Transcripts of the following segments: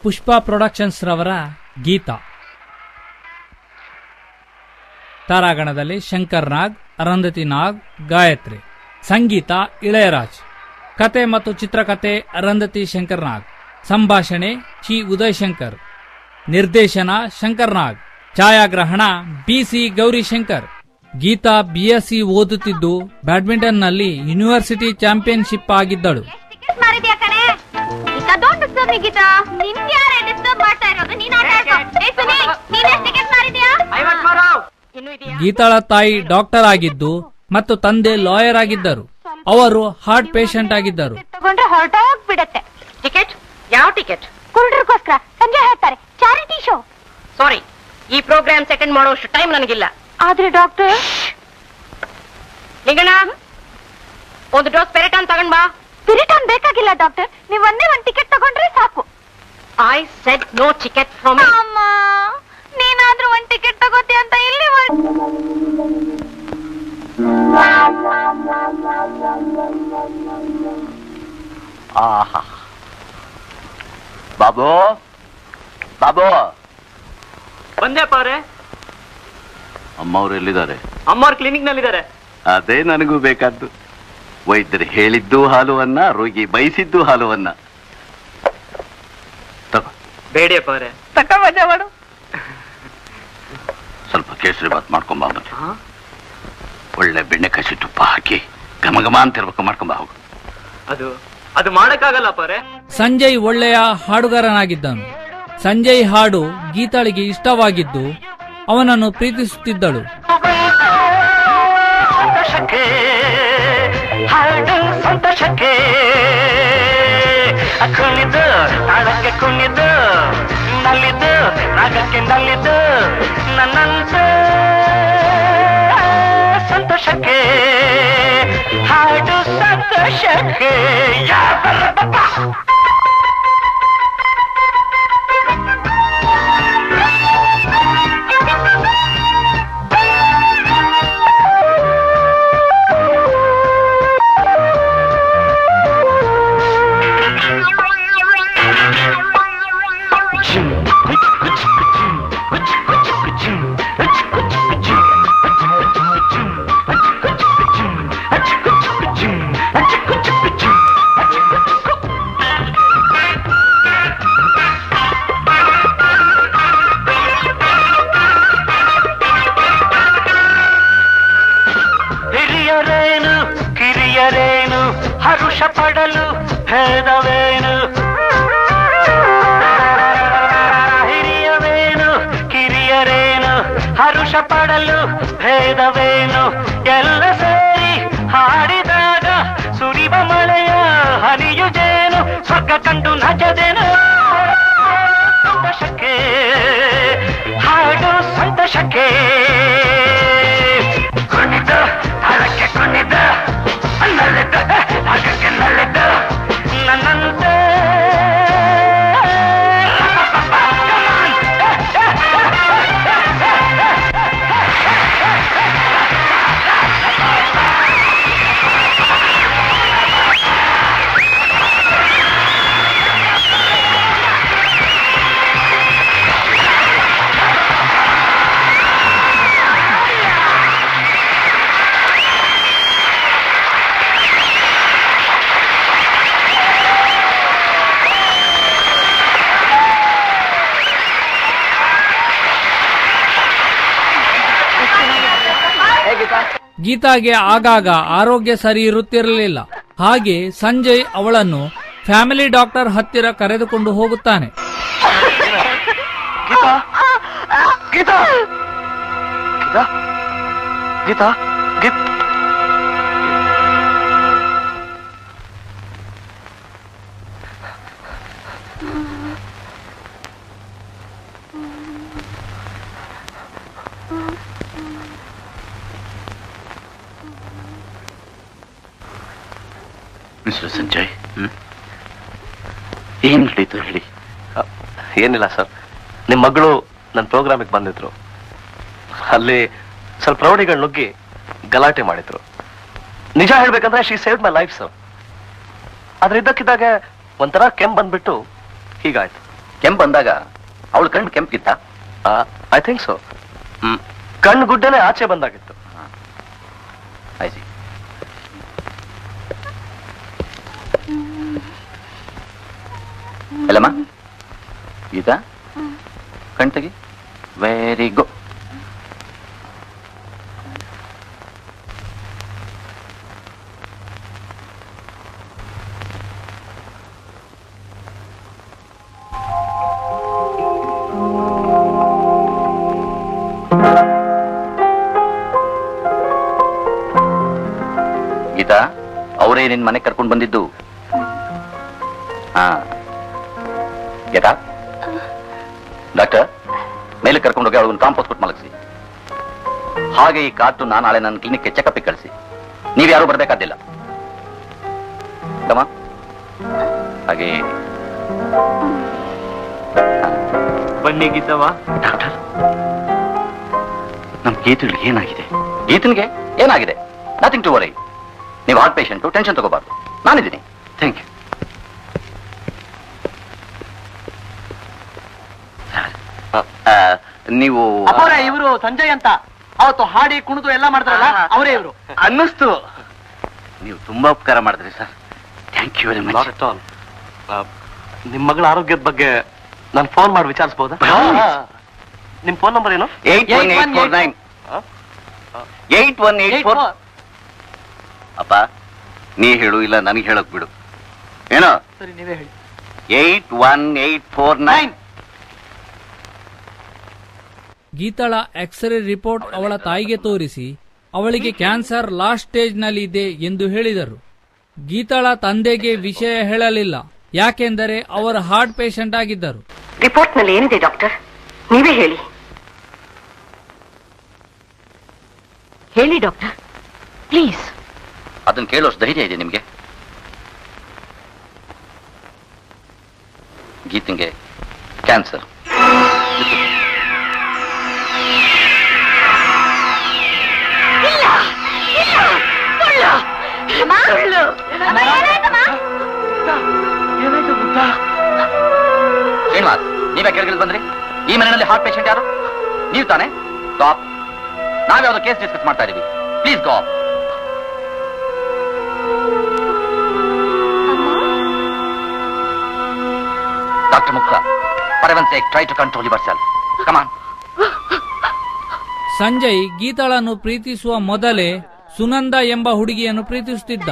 Pushpa productions ರವರ ಗೀತಾ. ತಾರಾಗಣದಲ್ಲಿ ಶಂಕರ್ ನಾಗ್, ಅರುಂಧತಿ ನಾಗ್, ಗಾಯತ್ರಿ. ಸಂಗೀತ ಇಳೆಯರಾಜ್. ಕತೆ ಮತ್ತು ಚಿತ್ರಕಥೆ ಅರುಂಧತಿ ಶಂಕರ್ ನಾಗ್. ಸಂಭಾಷಣೆ ಚಿ ಉದಯ್ ಶಂಕರ್. ನಿರ್ದೇಶನ ಶಂಕರ್ ನಾಗ್. ಛಾಯಾಗ್ರಹಣ ಬಿಸಿ ಗೌರಿಶಂಕರ್. ಗೀತಾ ಬಿಎಸ್ಸಿ ಓದುತ್ತಿದ್ದು ಬ್ಯಾಡ್ಮಿಂಟನ್ ನಲ್ಲಿ ಯೂನಿವರ್ಸಿಟಿ ಚಾಂಪಿಯನ್ಶಿಪ್ ಆಗಿದ್ದಳು. ಗೀತಾಳ ತಾಯಿ ಡಾಕ್ಟರ್ ಆಗಿದ್ದು ಮತ್ತು ತಂದೆ ಲಾಯರ್ ಆಗಿದ್ದರು. ಅವರು ಹಾರ್ಟ್ ಪೇಷಂಟ್ ಆಗಿದ್ದರು. ಹೊರಟೋಗ್ಬಿಡತ್ತೆ. ಟಿಕೆಟ್ ಯಾವ ಟಿಕೆಟ್? ಕುರುಡರಿಗೋಸ್ಕರ ಸಂಜೆ ಹೇಳ್ತಾರೆ ಚಾರಿಟಿ ಶೋ. ಸಾರಿ, ಈ ಪ್ರೋಗ್ರಾಮ್ ಸೆಕೆಂಡ್ ಮಾಡೋಷ್ಟು ಟೈಮ್ ನನಗಿಲ್ಲ. ಆದ್ರೆ ಡಾಕ್ಟರ್ ನಿಂಗಣ್ಣ, ಒಂದು ಡೋಸ್ ಪೆರಿಟಾನ್ ತಗೊಂಡ್ ಬಾ. ಪೆರಿಟಾನ್ ಬೇಕಾಗಿಲ್ಲ ಡಾಕ್ಟರ್, ನೀವು ಒಂದೇ ಒಂದು ಟಿಕೆಟ್ ತಗೊಂಡ್ರೆ ಸಾಕು. I said no ticket from me. ಅಮ್ಮ, ನೀನಾದ್ರೂ ಒಂದು ಟಿಕೆಟ್ ತಗೋತಿ ಅಂತ ಇಲ್ಲಿ ಆಹಾ. ಬಾಬು ಬಾಬು ಬಂದೆಪ್ಪ ಅವ್ರೆ. ಅಮ್ಮವ್ರು ಎಲ್ಲಿದ್ದಾರೆ? ಅಮ್ಮವ್ರ ಕ್ಲಿನಿಕ್ ನಲ್ಲಿದ್ದಾರೆ. ಅದೇ ನನಗೂ ಬೇಕಾದ್ದು. ವೈದ್ಯರು ಹೇಳಿದ್ದು ಹಾಲುವನ್ನ, ರೋಗಿ ಬಯಸಿದ್ದು ಹಾಲುವನ್ನ. ತಗೋ. ಬೇಡಿಯಪ್ಪ ಅವ್ರೆ. ತಕ್ಕ ಮಜಾ ಮಾಡು. ಸ್ವಲ್ಪ ಕೇಸರಿ ಬಾತ್ ಮಾಡ್ಕೊಂಬ. ಮತ್ತೆ ಒಳ್ಳೆ ಬೆಣ್ಣೆ ಕಸಿ ತುಪ್ಪ ಹಾಕಿ ಘಮ ಘಮ ಅಂತ ಇರ್ಬೇಕು. ಮಾಡ್ಕೊಂಬ ಹೋಗು. ಅದು ಮಾಡಕ್ಕಾಗಲ್ಲಪ್ಪ ಅವ್ರೆ. ಸಂಜಯ್ ಒಳ್ಳೆಯ ಹಾಡುಗಾರನಾಗಿದ್ದನು. ಸಂಜಯ್ ಹಾಡು ಗೀತಾಳಿಗೆ ಇಷ್ಟವಾಗಿದ್ದು ಅವನನ್ನು ಪ್ರೀತಿಸುತ್ತಿದ್ದಳು. ಸಂತೋಷಕ್ಕೆ ಕುಣಿದು ತಾಳಕ್ಕೆ ಕುಣಿದು ನಲ್ಲಿದ್ದು ರಾಗಕ್ಕೆ ನಲ್ಲಿದ್ದು ನನ್ನಂತ ಸಂತೋಷಕ್ಕೆ ಹಾಡು ಸಂತೋಷಕ್ಕೆ ಹರುಷ ಪಡಲು ಭೇದವೇನು, ಹಿರಿಯವೇನು ಕಿರಿಯರೇನು, ಹರುಷ ಪಡಲು ಭೇದವೇನು, ಎಲ್ಲ ಸೇರಿ ಹಾಡಿದಾಗ ಸುರಿವ ಮಳೆಯ ಹನಿಯು ಜೇನು, ಸ್ವರ್ಗ ಕಂಡು ನಜದೇನು. ಸಂತೋಷಕ್ಕೆ ಹಾಡು ಸಂತೋಷಕ್ಕೆ ಕುಣಿದ ಹರಕ್ಕೆ ಕುಣಿದ ನಲ್ಲಿದ್ದ ಹಾಗಕ್ಕೆ ನಲ್ಲಿದ್ದ ನನ್ನಂತೆ ಗೀತಾಗೆ ಆಗಾಗ ಆರೋಗ್ಯ ಸರಿ ಇರುತ್ತಿರಲಿಲ್ಲ. ಹಾಗೆ ಸಂಜಯ್ ಅವಳನ್ನು ಫ್ಯಾಮಿಲಿ ಡಾಕ್ಟರ್ ಹತ್ತಿರ ಕರೆದುಕೊಂಡು ಹೋಗುತ್ತಾನೆ. ಮಿಸ್ಟರ್ ಸಂಜಯ್, ಏನ್ ನಡೀತು ಹೇಳಿ. ಏನಿಲ್ಲ ಸರ್, ನಿಮ್ಮ ಮಗಳು ನನ್ನ ಪ್ರೋಗ್ರಾಮಿಗೆ ಬಂದಿದ್ರು. ಅಲ್ಲಿ ಸ್ವಲ್ಪ ರೌಡಿಗಳು ನುಗ್ಗಿ ಗಲಾಟೆ ಮಾಡಿದ್ರು. ನಿಜ ಹೇಳ್ಬೇಕಂದ್ರೆ she saved my life sir. ಆದ್ರೆ ಇದ್ದಕ್ಕಿದ್ದಾಗ ಒಂಥರ ಕೆಮ್ಮು ಬಂದ್ಬಿಟ್ಟು ಹೀಗಾಯ್ತು. ಕೆಂಪು ಬಂದಾಗ ಅವಳು ಕಣ್ಣು ಕೆಂಪಿತ್ತ? I think so. ಕಣ್ಣು ಗುಡ್ಡನೆ ಆಚೆ ಬಂದಾಗಿತ್ತು. ಆಯ್ತು. ಎಲ್ಲಮ್ಮ ಗೀತಾ ಕಣ್ ತೆಗಿ. Very good. ಗೀತಾ, ಅವರೇ ನಿನ್ ಮನೆಗೆ ಕರ್ಕೊಂಡು ಬಂದಿದ್ದು. ಗೀತಾ, ಡಾಕ್ಟರ್ ಮೇಲೆ ಕರ್ಕೊಂಡೋಗಿ ಅವಳನ್ನು ಕಾಂಪೋಸ್ ಕೊಟ್ಟು ಮಲಗಿಸಿ. ಹಾಗೆ ಈ ಕಾರ್ಟು ನಾಳೆ ನನ್ನ ಕ್ಲಿನಿಕ್ಗೆ ಚೆಕಪ್ಗೆ ಕಳಿಸಿ. ನೀವ್ಯಾರು ಬರ್ಬೇಕಾದಿಲ್ಲ. ಹಾಗೆ ಬನ್ನಿ ಗೀತವ್ವ. ಡಾಕ್ಟರ್, ನಮ್ ಗೀತಳಿಗೆ ಏನಾಗಿದೆ? ಗೀತನ್ಗೆ ಏನಾಗಿದೆ? Nothing to worry. ನೀವು ಹಾರ್ಟ್ ಪೇಷಂಟು, ಟೆನ್ಷನ್ ತಗೋಬಾರ್ದು. ನಾನಿದ್ದೀನಿ. Thank you. ನೀವು ಇವರು ಸಂಜಯ್ ಅಂತ ಅವತ್ತು ಹಾಡಿ ಕುಣಿದು ಎಲ್ಲ ಮಾಡ್ತಾರಲ್ಲ ಅವರೇ ಇವರು ಅನ್ನಿಸ್ತು. ನೀವು ತುಂಬಾ ಉಪಕಾರ ಮಾಡಿದ್ರಿ sir. Thank you very much. Not at all. ನಿಮ್ಮ ಮಗಳ ಆರೋಗ್ಯದ ಬಗ್ಗೆ ನಾನು ಫೋನ್ ಮಾಡಿ ವಿಚಾರಿಸಬಹುದಾ? ನಿಮ್ ಫೋನ್ ನಂಬರ್ ಏನು? 8184 8184. ಅಪ್ಪ, ನೀ ಹೇಳು, ಇಲ್ಲ ನನಗೆ ಹೇಳಕ್ ಬಿಡು. ಏನೋ? ಸರಿ, ನೀವೇ ಹೇಳಿ. 81849. ಗೀತಾಳ ಎಕ್ಸ್ರೇ ರಿಪೋರ್ಟ್ ಅವಳ ತಾಯಿಗೆ ತೋರಿಸಿ ಅವಳಿಗೆ ಕ್ಯಾನ್ಸರ್ ಲಾಸ್ಟ್ ಸ್ಟೇಜ್ ನಲ್ಲಿ ಇದೆ ಎಂದು ಹೇಳಿದರು. ಗೀತಾಳ ತಂದೆಗೆ ವಿಷಯ ಹೇಳಲಿಲ್ಲ, ಯಾಕೆಂದರೆ ಅವರು ಹಾರ್ಟ್ ಪೇಷಂಟ್ ಆಗಿದ್ದರು. ರಿಪೋರ್ಟ್ ನಲ್ಲಿ ಏನಿದೆ ಡಾಕ್ಟರ್? ನೀವೇ ಹೇಳಿ. ಹೇಳಿ ಡಾಕ್ಟರ್, ಪ್ಲೀಸ್. ಅದನ್ನ ಕೇಳೋಷ್ಟು ಧೈರ್ಯ ಇದೆ ನಿಮ್ಗೆ? ಗೀತಿಂಗೆ ಕ್ಯಾನ್ಸರ್. ಶ್ರೀನಿವಾಸ್, ನೀವೇ ಕೆಳಗಿಳಿದು ಬಂದ್ರಿ? ಈ ಮನೆಯಲ್ಲಿ ಹಾರ್ಟ್ ಪೇಷಂಟ್ ಯಾರು? ನೀವು ತಾನೆ? ಗಾಪ್, ನಾವ್ಯಾವ್ದು ಕೇಸ್ ಡಿಸ್ಕಸ್ ಮಾಡ್ತಾ ಇದೀವಿ. ಪ್ಲೀಸ್ ಗಾಪ್. ಡಾಕ್ಟರ್ ಮುಕ್ತ, for heaven's sake, try to control yourself. Come on. Sanjay ಗೀತಾಳನ್ನು ಪ್ರೀತಿಸುವ ಮೊದಲೇ ಸುನಂದ ಎಂಬ ಹುಡುಗಿಯನ್ನು ಪ್ರೀತಿಸುತ್ತಿದ್ದ.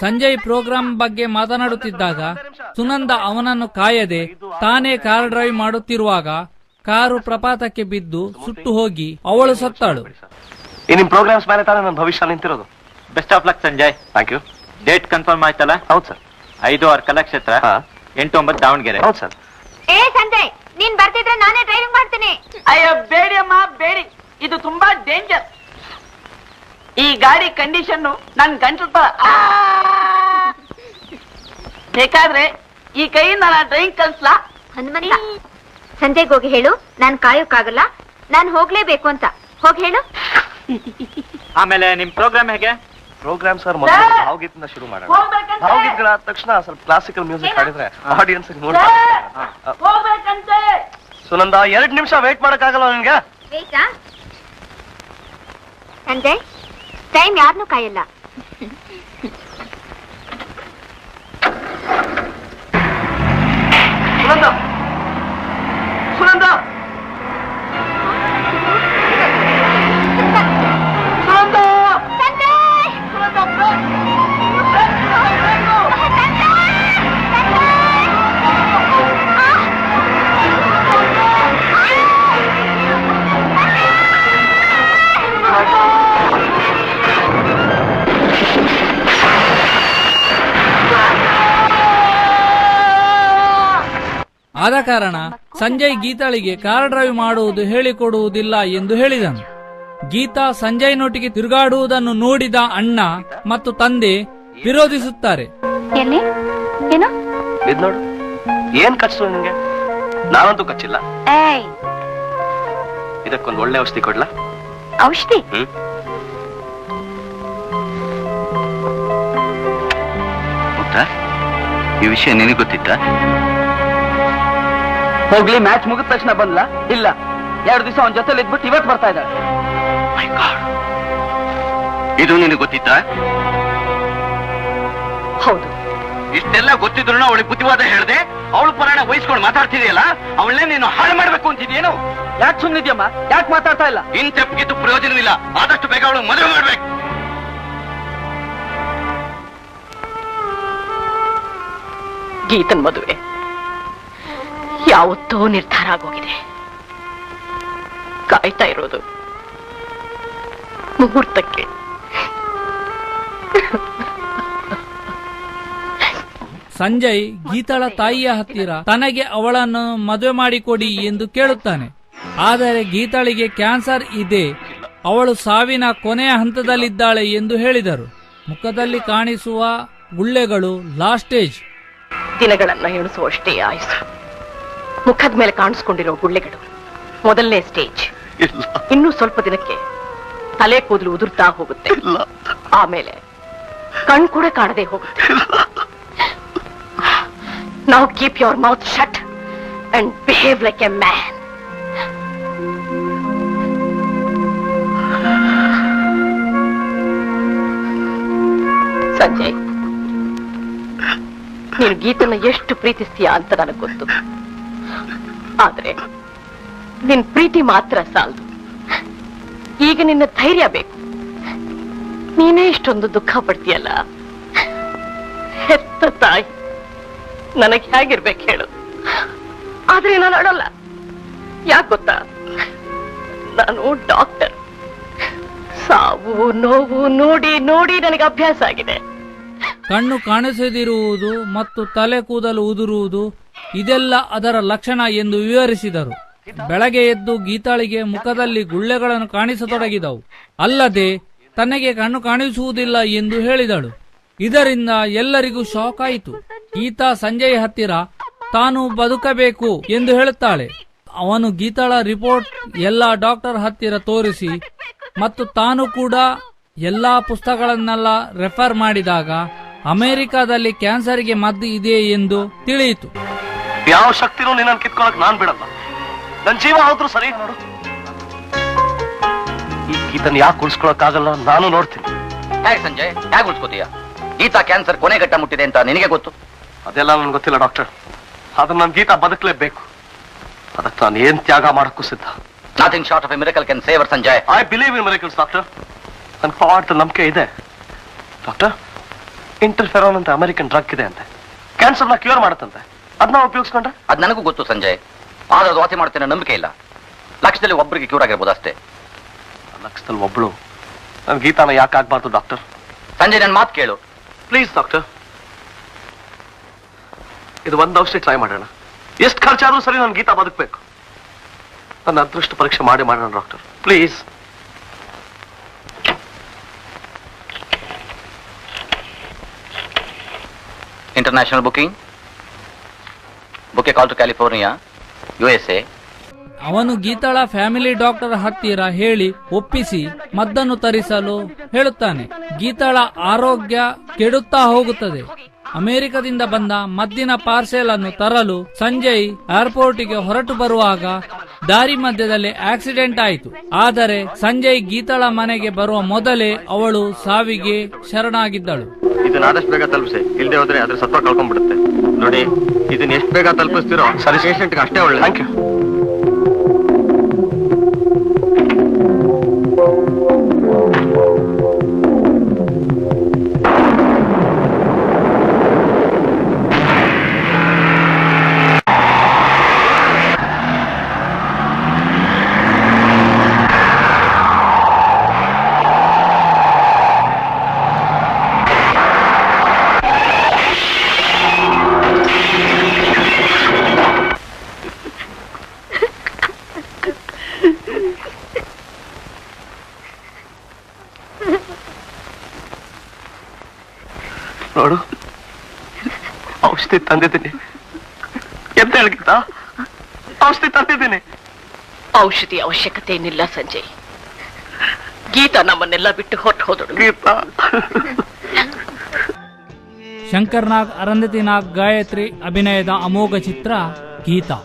ಸಂಜಯ್ ಪ್ರೋಗ್ರಾಂ ಬಗ್ಗೆ ಮಾತನಾಡುತ್ತಿದ್ದಾಗ ಸುನಂದ ಅವನನ್ನು ಕಾಯದೆ ತಾನೇ ಕಾರ್ ಡ್ರೈವ್ ಮಾಡುತ್ತಿರುವಾಗ ಕಾರು ಪ್ರಪಾತಕ್ಕೆ ಬಿದ್ದು ಸುಟ್ಟು ಹೋಗಿ ಅವಳು ಸತ್ತಾಳು. ಈ ನಿಮ್ ಪ್ರೋಗ್ರಾಮ್ಸ್ ಮೇಲೆ ತಾನೇ ನನ್ನ ಭವಿಷ್ಯ ನಿಂತಿರೋದು. Best of luck Sanjay. Thank you. Date confirm ಆಯ್ತಲ್ಲ? ಹೌದು ಸರ್. 5-6 ಕಲಾಕ್ಷೇತ್ರ, 8-9 ದಾವಣಗೆರೆ. ಹೌದು ಸರ್. ಏ ಸಂಜಯ್, ನೀನ್ ಬರ್ತಿದ್ರೆ ನಾನೇ ಡ್ರೈವಿಂಗ್ ಮಾಡ್ತೀನಿ. ಅಯ್ಯೋ ಬೇಡಿ ಅಮ್ಮ ಬೇಡಿ, ಇದು ತುಂಬಾ ಡೇಂಜರ್. ಈ ಗಾಡಿ ಕಂಡೀಷನ್ ನನ್ ಗಂಟಲು ಬೇಕಾದ್ರೆ ಈ ಕೈಯಿಂದ ನಾನು ಡ್ರೈವಿಂಗ್ ಕಲ್ಸ್ಲಾ? ಹನುಮಂತ, ಸಂಜಯ್ಗೆ ಹೋಗಿ ಹೇಳು ನಾನ್ ಕಾಯೋಕ್ಕಾಗಲ್ಲ, ನಾನ್ ಹೋಗ್ಲೇಬೇಕು ಅಂತ. ಹೋಗಿ ಹೇಳು. ಆಮೇಲೆ ನಿಮ್ ಪ್ರೋಗ್ರಾಮ್ ಹೇಗೆ? ಪ್ರೋಗ್ರಾಮ್ ಸರ್ ಮೊದಲು ಭಾವಗೀತದಿಂದ ಶುರು ಮಾಡೋಣ. ಹೋಗ್ಬೇಕಂತೆ. ಭಾವಗೀತಗಳಾದ ತಕ್ಷಣ ಸ್ವಲ್ಪ ಕ್ಲಾಸಿಕಲ್ ಮ್ಯೂಸಿಕ್ ಹಾಡಿದ್ರೆ ಆಡಿಯನ್ಸ್ ಹೋಗ್ಬೇಕಂತೆ. ಸುನಂದ, 2 ನಿಮಿಷ ವೇಟ್ ಮಾಡಕ್ಕಾಗಲ್ಲ ನಿನ್ಗೆ? ಸಂಜಯ್, ಟೈಮ್ ಯಾರನ್ನೂ ಕಾಯಲ್ಲ. ಸುನಂದ, ಸುನಂದ, ಸುನಂದ, ಆದ ಕಾರಣ ಸಂಜಯ್ ಗೀತಾಳಿಗೆ ಕಾರ್ ಡ್ರೈವ್ ಮಾಡುವುದು ಹೇಳಿಕೊಡುವುದಿಲ್ಲ ಎಂದು ಹೇಳಿದನು. ಗೀತಾ ಸಂಜಯ್ನೊಟ್ಟಿಗೆ ತಿರುಗಾಡುವುದನ್ನು ನೋಡಿದ ಅಣ್ಣ ಮತ್ತು ತಂದೆ ವಿರೋಧಿಸುತ್ತಾರೆ. ಎಲ್ಲಿ ಏನು ಇದ್ ನೋಡು, ಏನ್ ಕಚ್ಚಿತು ನಿನ್ಗೆ? ನಾನಂತೂ ಕಚ್ಚಿಲ್ಲ. ಇದಕ್ಕೊಂದು ಒಳ್ಳೆ ಔಷಧಿ ಕೊಡ್ಲಾ? ಔಷಧಿ? ಈ ವಿಷಯ ನಿನಗೆ ಗೊತ್ತಿತ್ತ? ಹೋಗ್ಲಿ, ಮ್ಯಾಚ್ ಮುಗಿದ ತಕ್ಷಣ ಬಂದ್ಲ? ಇಲ್ಲ, 2 ದಿವಸ ಅವನ ಜೊತೆಲಿ ಇದ್ಬಿಟ್ಟು ಇವತ್ತು ಬರ್ತಾ ಇದ್ದಾಳೆ. ಇದು ನಿನಗೆ ಗೊತ್ತಿತ್ತ? ಹೌದು. ಇಷ್ಟೆಲ್ಲ ಗೊತ್ತಿದ್ರು ಅವಳಿಗೆ ಬುದ್ಧಿವಾದ ಹೇಳ್ದೆ ಅವಳು ಪರಾಣ ವಹಿಸ್ಕೊಂಡು ಮಾತಾಡ್ತಿದೆಯಲ್ಲ, ಅವಳನ್ನೇ ನೀನು ಹಾಳು ಮಾಡ್ಬೇಕು ಅಂತಿದ್ಯೇನು? ಯಾಕೆ ಸುಮ್ಮನಿದ್ಯಮ್ಮ? ಯಾಕೆ ಮಾತಾಡ್ತಾ ಇಲ್ಲ? ಇನ್ ತೆಪ್ಪಿಗಿದ್ದು ಪ್ರಯೋಜನವಿಲ್ಲ. ಆದಷ್ಟು ಬೇಗ ಅವಳು ಮದುವೆ ಮಾಡ್ಬೇಕು. ಗೀತನ್ ಮದುವೆ ಯಾವತ್ತೋ ನಿರ್ಧಾರ ಆಗೋಗಿದೆ. ಕಾಯ್ತಾ ಇರೋದು ಮುಹೂರ್ತಕ್ಕೆ. ಸಂಜಯ್ ಗೀತಾಳ ತಾಯಿಯ ಹತ್ತಿರ ತನಗೆ ಅವಳನ್ನು ಮದುವೆ ಮಾಡಿಕೊಡಿ ಎಂದು ಕೇಳುತ್ತಾನೆ. ಆದರೆ ಗೀತಾಳಿಗೆ ಕ್ಯಾನ್ಸರ್ ಇದೆ, ಅವಳು ಸಾವಿನ ಕೊನೆಯ ಹಂತದಲ್ಲಿದ್ದಾಳೆ ಎಂದು ಹೇಳಿದರು. ಮುಖದಲ್ಲಿ ಕಾಣಿಸುವ ಗುಳ್ಳೆಗಳು ಲಾಸ್ಟ್ ಸ್ಟೇಜ್. ದಿನಗಳನ್ನ ಎಣಿಸುವಷ್ಟೇ ಆಯುಸು. ಮುಖದ ಮೇಲೆ ಕಾಣಿಸ್ಕೊಂಡಿರೋ ಗುಳ್ಳೆಗಳು ಮೊದಲನೇ ಸ್ಟೇಜ್. ಇನ್ನು ಸ್ವಲ್ಪ ದಿನಕ್ಕೆ ತಲೆ ಕೂದಲು ಉದುರ್ತಾ ಹೋಗುತ್ತೆ. ಆಮೇಲೆ ಕಣ್ ಕೂಡ ಕಾಣದೆ ಹೋಗುತ್ತೆ. Now keep your mouth shut and behave like a man. Sanjay, ನೀನು ಗೀತನ್ನ ಎಷ್ಟು ಪ್ರೀತಿಸ್ತೀಯ ಅಂತ ನನಗೆ ಗೊತ್ತು. ಆದ್ರೆ ನಿನ್ ಪ್ರೀತಿ ಮಾತ್ರ ಸಾಲದು. ಈಗ ನಿನ್ನ ಧೈರ್ಯ ಬೇಕು. ನೀನೇ ಇಷ್ಟೊಂದು ದುಃಖ ಪಡ್ತೀಯಲ್ಲ. ಹೆತ್ತ ತಾಯಿ ನನಗೆ ಹೇಗಿರ್ಬೇಕು ಹೇಳು. ಆದ್ರೆ ನಾನು ಅಡಲ್ಲ. ಯಾಕೆ ಗೊತ್ತಾ? ನಾನು ಡಾಕ್ಟರ್. ಸಾವು ನೋವು ನೋಡಿ ನೋಡಿ ನನಗೆ ಅಭ್ಯಾಸ ಆಗಿದೆ. ಕಣ್ಣು ಕಾಣಿಸದಿರುವುದು ಮತ್ತು ತಲೆ ಕೂದಲು ಉದುರುವುದು ಇದೆಲ್ಲ ಅದರ ಲಕ್ಷಣ ಎಂದು ವಿವರಿಸಿದರು. ಬೆಳಗ್ಗೆ ಎದ್ದು ಗೀತಾಳಿಗೆ ಮುಖದಲ್ಲಿ ಗುಳ್ಳೆಗಳನ್ನು ಕಾಣಿಸತೊಡಗಿದವು. ಅಲ್ಲದೆ ತನಗೆ ಕಣ್ಣು ಕಾಣಿಸುವುದಿಲ್ಲ ಎಂದು ಹೇಳಿದಳು. ಇದರಿಂದ ಎಲ್ಲರಿಗೂ ಶಾಕ್ ಆಯಿತು. ಗೀತಾ ಸಂಜಯ್ ಹತ್ತಿರ ತಾನು ಬದುಕಬೇಕು ಎಂದು ಹೇಳುತ್ತಾಳೆ. ಅವನು ಗೀತಾಳ ರಿಪೋರ್ಟ್ ಎಲ್ಲಾ ಡಾಕ್ಟರ್ ಹತ್ತಿರ ತೋರಿಸಿ ಮತ್ತು ತಾನು ಕೂಡ ಎಲ್ಲಾ ಪುಸ್ತಕಗಳನ್ನೆಲ್ಲ ರೆಫರ್ ಮಾಡಿದಾಗ ಅಮೆರಿಕಾದಲ್ಲಿ ಕ್ಯಾನ್ಸರ್ಗೆ ಮದ್ದು ಇದೆ ಎಂದು ತಿಳಿಯಿತು. ಯಾವ ಶಕ್ತಿನೂ ನಿನ್ನ ಕಿತ್ಕೊಳಕ್ ನಾನ್ ಬಿಡಲ್ಲ. ನನ್ ಜೀವ ಹೋದ್ರು ಸರಿ. ನೋಡು, ಈ ಗೀತನ್ ಯಾಕೆ ಉಳಿಸ್ಕೊಳಕ್ಕಾಗಲ್ಲ ನಾನು ನೋಡ್ತೀನಿ. ಹೇಗೆ ಸಂಜಯ್, ಹೇಗೆ ಉಳಿಸ್ಕೋತೀಯ? ಗೀತಾ ಕ್ಯಾನ್ಸರ್ ಕೊನೆ ಘಟ್ಟ ಮುಟ್ಟಿದೆ ಅಂತ ನಿನಗೆ ಗೊತ್ತು. ಅದೆಲ್ಲ ನನ್ಗೆ ಗೊತ್ತಿಲ್ಲ ಡಾಕ್ಟರ್. ಆದ್ರೆ ನನ್ ಗೀತಾ ಬದುಕಲೇಬೇಕು. ಅದಕ್ಕೆ ನಾನು ಏನ್ ತ್ಯಾಗ ಮಾಡಕ್ಕೂ ಸಿದ್ಧ. Nothing short of A miracle can save Sanjay. I believe in miracles doctor. ನನ್ ಪಾಡ್ ನಂಬಿಕೆ ಇದೆ ಡಾಕ್ಟರ್. ಇಂಟರ್ಫೆರಾನ್ ಅಂತ ಅಮೆರಿಕನ್ ಡ್ರಗ್ ಇದೆ ಅಂತೆ. ಕ್ಯಾನ್ಸರ್ ನ ಕ್ಯೂರ್ ಮಾಡುತ್ತಂತೆ. ಅದನ್ನ ಉಪಯೋಗಿಸ್ಕೊಂಡ್ರೆ? ಅದ್ ನನಗೂ ಗೊತ್ತು ಸಂಜಯ್. ಆದ್ರೆ ಅದು ವಾಸಿ ಮಾಡ್ತೇನೆ ನಂಬಿಕೆ ಇಲ್ಲ. ಲಕ್ಷದಲ್ಲಿ ಒಬ್ಬರಿಗೆ ಕ್ಯೂರ್ ಆಗಿರ್ಬೋದು ಅಷ್ಟೇ. ಲಕ್ಷದಲ್ಲಿ ಒಬ್ಳು ನನ್ ಗೀತಾನ ಯಾಕೆ ಆಗ್ಬಾರ್ದು ಡಾಕ್ಟರ್? ಸಂಜಯ್, ನನ್ನ ಮಾತು ಕೇಳು ಪ್ಲೀಸ್ ಡಾಕ್ಟರ್. ಇದು ಒಂದು ಔಷಧಿ ಟ್ರೈ ಮಾಡೋಣ. ಎಷ್ಟು ಖರ್ಚಾದ್ರೂ ಸರಿ ನನ್ ಗೀತಾ ಬದುಕಬೇಕು. ನನ್ನ ಅದೃಷ್ಟ ಪರೀಕ್ಷೆ ಮಾಡಿ ಮಾಡೋಣ doctor, please. International booking. Book a call to California, USA. ಅವನು ಗೀತಾಳ ಫ್ಯಾಮಿಲಿ ಡಾಕ್ಟರ್ ಹತ್ತಿರ ಹೇಳಿ ಒಪ್ಪಿಸಿ ಮದ್ದನ್ನು ತರಿಸಲು ಹೇಳುತ್ತಾನೆ. ಗೀತಾಳ ಆರೋಗ್ಯ ಕೆಡುತ್ತಾ ಹೋಗುತ್ತದೆ. ಅಮೆರಿಕದಿಂದ ಬಂದ ಮದ್ದಿನ ಪಾರ್ಸೆಲ್ ಅನ್ನು ತರಲು ಸಂಜಯ್ ಏರ್ಪೋರ್ಟ್ಗೆ ಹೊರಟು ಬರುವಾಗ ದಾರಿ ಮಧ್ಯದಲ್ಲಿ ಆಕ್ಸಿಡೆಂಟ್ ಆಯಿತು. ಆದರೆ ಸಂಜಯ್ ಗೀತಾಳ ಮನೆಗೆ ಬರುವ ಮೊದಲೇ ಅವಳು ಸಾವಿಗೆ ಶರಣಾಗಿದ್ದಳು. ಇದನ್ನ ಆದಷ್ಟು ಬೇಗ ತಲುಪಿಸಿ, ಇಲ್ಲದೆ ಹೋದ್ರೆ ಅದ್ರ ಸತ್ವ ಕಳ್ಕೊಂಡ್ಬಿಡುತ್ತೆ. ನೋಡಿ, ಇದನ್ನ ಎಷ್ಟು ಬೇಗ ತಲುಪಿಸ್ತೀರೋ ಸರಿ ಪೇಷಂಟ್ಗೆ ಅಷ್ಟೇ ಒಳ್ಳೆ. Thank you. ನೋಡು, ಔಷಧಿ ತಂದಿದ್ದೀನಿ. ಎಂತ ಹೇಳ್ಗಿತ್ತ? ಔಷಧಿ ತಂದಿದ್ದೀನಿ. ಔಷಧಿ ಅವಶ್ಯಕತೆ ಏನಿಲ್ಲ ಸಂಜಯ್. ಗೀತಾ ನಮ್ಮನ್ನೆಲ್ಲ ಬಿಟ್ಟು ಹೊರಟು ಹೋದಳು. ಗೀತಾ. ಶಂಕರ್ ನಾಗ್, ಅರಂಧತಿ ನಾಗ್, ಗಾಯತ್ರಿ ಅಭಿನಯದ ಅಮೋಘ ಚಿತ್ರ ಗೀತಾ.